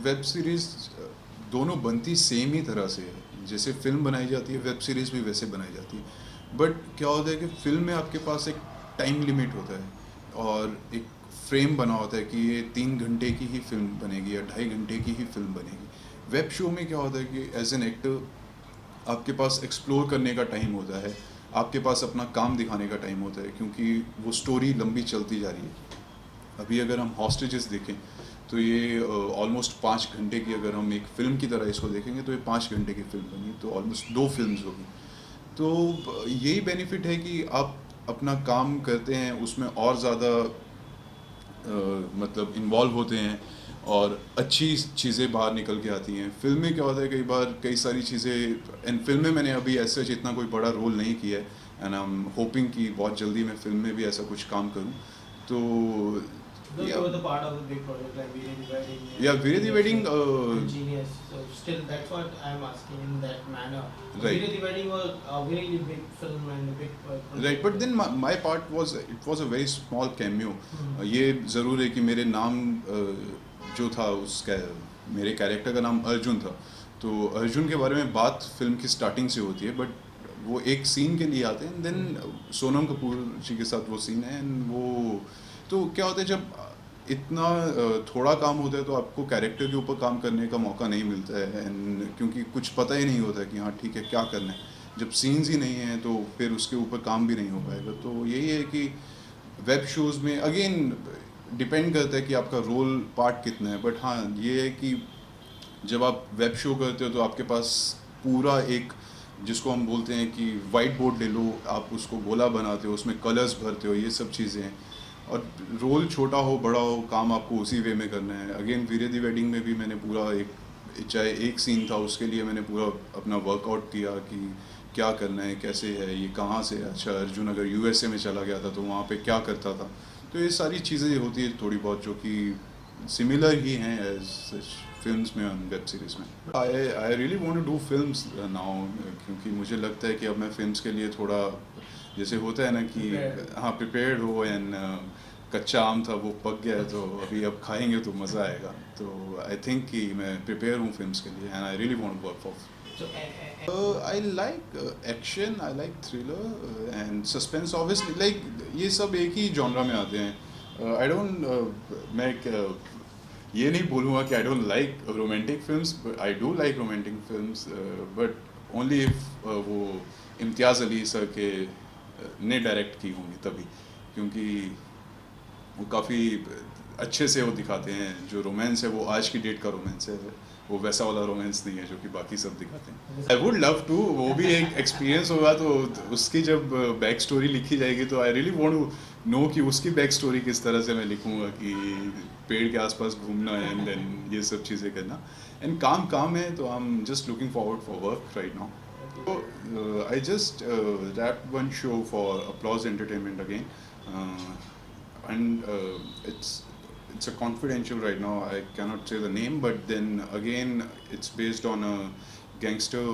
Web series दोनों बनती same ही तरह से है। जैसे फ़िल्म बनाई जाती है, वेब सीरीज़ भी वैसे बनाई जाती है। बट क्या होता है कि फ़िल्म में आपके पास एक टाइम लिमिट होता है और एक फ्रेम बना होता है कि ये 3 घंटे की ही फ़िल्म बनेगी या 2.5 घंटे की ही फ़िल्म बनेगी। वेब शो में क्या होता है कि एज एन एक्टर आपके पास एक्सप्लोर करने का टाइम होता है, आपके पास अपना काम दिखाने का टाइम होता है, क्योंकि वो स्टोरी लंबी चलती जा रही है। अभी अगर हम हॉस्टेजेस देखें तो ये ऑलमोस्ट 5 घंटे की, अगर हम एक फ़िल्म की तरह इसको देखेंगे तो ये 5 घंटे की फ़िल्म बनी, तो ऑलमोस्ट 2 फिल्म्स होगी। तो यही बेनिफिट है कि आप अपना काम करते हैं उसमें और ज़्यादा मतलब इन्वॉल्व होते हैं और अच्छी चीज़ें बाहर निकल के आती हैं। फिल्म में क्या होता है, कई बार कई सारी चीज़ें, एंड फिल्म में मैंने अभी ऐसे इतना कोई बड़ा रोल नहीं किया है, एंड आई एम होपिंग कि बहुत जल्दी मैं फिल्म में भी ऐसा कुछ काम करूं। तो Though you या were the part of a big project like Veer the Wedding या and Veere Di Genius, wedding, so still that's what I'm asking in that manner. Veer right the Wedding was a really big film and a big right, project. But then my part was, it was a very small cameo. Hmm. ये ज़रूर है कि मेरे नाम जो था उसका, मेरे कैरेक्टर का नाम अर्जुन था, तो अर्जुन के बारे में बात फिल्म की स्टार्टिंग से होती है, बट वो एक सीन के लिए आते हैं, देन सोनम कपूर जी के साथ वो सीन है, एंड वो तो क्या होता है जब इतना थोड़ा काम होता है तो आपको कैरेक्टर के ऊपर काम करने का मौका नहीं मिलता है, एंड क्योंकि कुछ पता ही नहीं होता है कि हाँ ठीक है क्या करना है। जब सीन्स ही नहीं हैं तो फिर उसके ऊपर काम भी नहीं हो पाएगा। तो यही है कि वेब शोज़ में अगेन डिपेंड करता है कि आपका रोल पार्ट कितना है, बट हाँ ये है कि जब आप वेब शो करते हो तो आपके पास पूरा एक, जिसको हम बोलते हैं कि वाइट बोर्ड ले लो, आप उसको गोला बनाते हो, उसमें कलर्स भरते हो, ये सब चीज़ें हैं। और रोल छोटा हो बड़ा हो, काम आपको उसी वे में करना है। अगेन वीरे दी वेडिंग में भी मैंने पूरा एक, चाहे एक सीन था उसके लिए मैंने पूरा अपना वर्कआउट किया कि क्या करना है, कैसे है, ये कहाँ से है, अच्छा अर्जुन अगर यूएसए में चला गया था तो वहाँ पे क्या करता था। तो ये सारी चीज़ें होती है थोड़ी बहुत जो कि सिमिलर ही हैं एज फिल्म्स में और वेब सीरीज़ में। I really want to do films now, क्योंकि मुझे लगता है कि अब मैं फिल्म्स के लिए थोड़ा, जैसे होता है ना कि Prepared. हाँ प्रिपेयर्ड हो, एंड कच्चा आम था वो पक गया है, तो अभी अब खाएंगे तो मज़ा आएगा। तो आई थिंक कि मैं प्रिपेयर हूँ फिल्म्स के लिए, and I really want to work for. So I like action, I like thriller and suspense, obviously like ये सब एक ही जॉनरा में आते हैं। आई डोंट मैं ये नहीं बोलूँगा कि I don't like romantic films, I do like romantic films, but only if वो इम्तियाज़ अली सर के ने डायरेक्ट की होंगी तभी, क्योंकि वो काफ़ी अच्छे से वो दिखाते हैं। जो रोमांस है वो आज की डेट का रोमांस है, वो वैसा वाला रोमांस नहीं है जो कि बाकी सब दिखाते हैं। आई वुड लव टू, वो भी एक एक्सपीरियंस होगा, तो उसकी जब बैक स्टोरी लिखी जाएगी तो I really want to know कि उसकी बैक स्टोरी किस तरह से मैं लिखूँगा, कि पेड़ के आसपास घूमना एंड देन ये सब चीज़ें करना। एंड काम काम है, तो I am just looking forward for work right now. So, I just wrapped one show for Applause Entertainment again, and it's a confidential right now. I cannot say the name, but then again, it's based on a gangster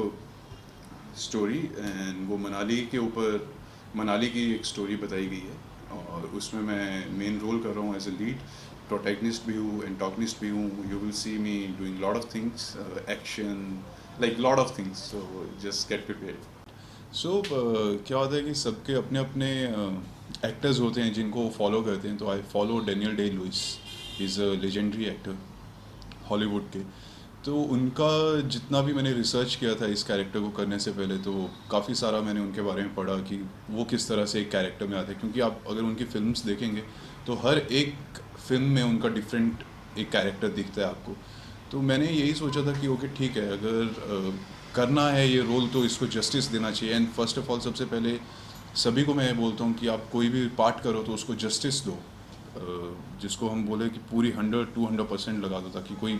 story, and वो मनाली के ऊपर, मनाली की एक story बताई गई है, और उसमें मैं मेन रोल कर रहा हूँ एज ए लीड। प्रोटैगनिस्ट भी हूँ, एंटागनिस्ट भी हूँ। You will see me doing lot of things, action, like lot of things, so just get prepared. So क्या होता है कि सबके अपने अपने एक्टर्स होते हैं जिनको वो फॉलो करते हैं। तो I follow Daniel Day Lewis, is a legendary actor Hollywood के। तो उनका जितना भी मैंने रिसर्च किया था इस कैरेक्टर को करने से पहले, तो काफ़ी सारा मैंने उनके बारे में पढ़ा कि वो किस तरह से एक कैरेक्टर में आते हैं। क्योंकि आप अगर उनकी फिल्म्स देखेंगे तो हर एक फिल्म में उनका डिफरेंट एक कैरेक्टर दिखता है आपको। तो मैंने यही सोचा था कि ओके ठीक है, अगर करना है ये रोल तो इसको जस्टिस देना चाहिए। एंड फर्स्ट ऑफ ऑल सबसे पहले सभी को मैं ये बोलता हूँ कि आप कोई भी पार्ट करो तो उसको जस्टिस दो, जिसको हम बोले कि पूरी 100-200% लगा दो ताकि कोई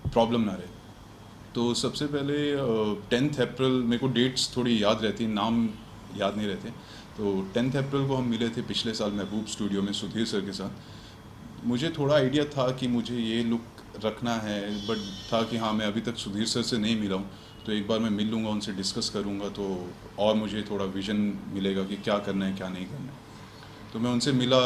प्रॉब्लम ना रहे। तो सबसे पहले 10 अप्रैल, मेरे को डेट्स थोड़ी याद रहती, नाम याद नहीं रहते। तो 10 अप्रैल को हम मिले थे पिछले साल महबूब स्टूडियो में सुधीर सर के साथ। मुझे थोड़ा आइडिया था कि मुझे ये लुक रखना है, बट था कि हाँ मैं अभी तक सुधीर सर से नहीं मिला हूँ, तो एक बार मैं मिल लूँगा, उनसे डिस्कस करूँगा, तो और मुझे थोड़ा विजन मिलेगा कि क्या करना है क्या नहीं करना है। तो मैं उनसे मिला,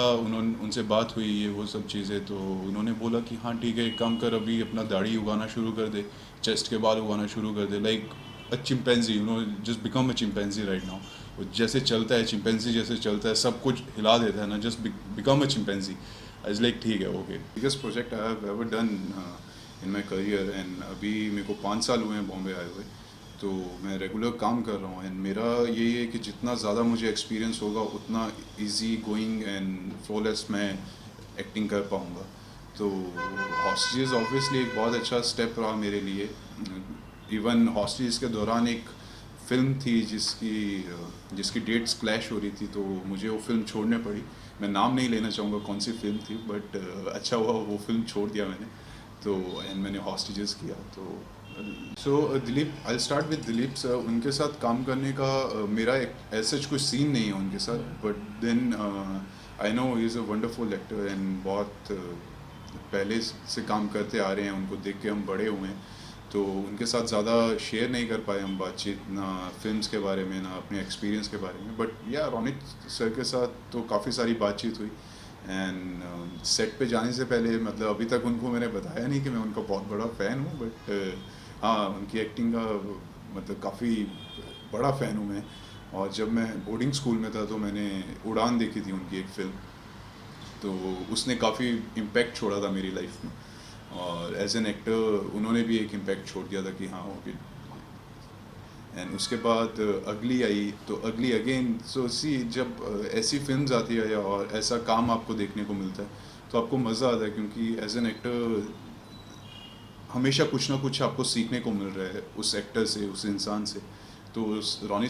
उनसे बात हुई ये वो सब चीज़ें, तो उन्होंने बोला कि हाँ ठीक है, एक काम कर, अभी अपना दाढ़ी उगाना शुरू कर दे, चेस्ट के बाल उगाना शुरू कर दे, like a chimpanzee, just become a chimpanzee right now. वो जैसे चलता है चिंपैंजी, जैसे चलता है, सब कुछ हिला देता है ना, just become a chimpanzee. I was like ठीक है, okay. Biggest project I have ever done in my career, and अभी मेरे को 5 साल हुए हैं बॉम्बे आए हुए, तो मैं रेगुलर काम कर रहा हूँ, एंड मेरा यही है कि जितना ज़्यादा मुझे एक्सपीरियंस होगा उतना इजी गोइंग एंड फ्लॉलेस मैं एक्टिंग कर पाऊँगा। तो हॉस्टेजेस ऑब्वियसली एक बहुत अच्छा स्टेप रहा मेरे लिए। इवन हॉस्टेजेस के दौरान एक फ़िल्म थी जिसकी डेट्स क्लैश हो रही थी, तो मुझे वो फ़िल्म छोड़ने पड़ी। मैं नाम नहीं लेना चाहूँगा कौन सी फ़िल्म थी, बट अच्छा हुआ वो फ़िल्म छोड़ दिया मैंने, तो एंड मैंने हॉस्टेजेस किया। तो so Dilip, I start with Dilip sir. उनके साथ काम करने का मेरा एक ऐसा कुछ सीन नहीं है उनके साथ, but then I know he is a wonderful actor, एंड बहुत पहले से काम करते आ रहे हैं, उनको देख के हम बड़े हुए हैं, तो उनके साथ ज़्यादा शेयर नहीं कर पाए हम बातचीत, ना फिल्म्स के बारे में, ना अपने एक्सपीरियंस के बारे में। बट या रोनित सर के साथ तो काफ़ी सारी बातचीत हुई, एंड सेट पे जाने से पहले, मतलब अभी तक उनको मैंने बताया नहीं कि मैं उनका बहुत बड़ा फ़ैन हूँ, बट हाँ, उनकी एक्टिंग का मतलब काफ़ी बड़ा फ़ैन हूँ मैं। और जब मैं बोर्डिंग स्कूल में था तो मैंने उड़ान देखी थी उनकी एक फ़िल्म, तो उसने काफ़ी इम्पैक्ट छोड़ा था मेरी लाइफ में, और एज एन एक्टर उन्होंने भी एक इम्पैक्ट छोड़ दिया था कि हाँ ओके। एंड उसके बाद अगली आई, तो अगली अगेन, सो सी जब ऐसी फिल्म्स आती है या और ऐसा काम आपको देखने को मिलता है, तो आपको मज़ा आता है, क्योंकि एज एन एक्टर हमेशा कुछ ना कुछ आपको सीखने को मिल रहा है उस एक्टर से, उस इंसान से। तो उस रोनित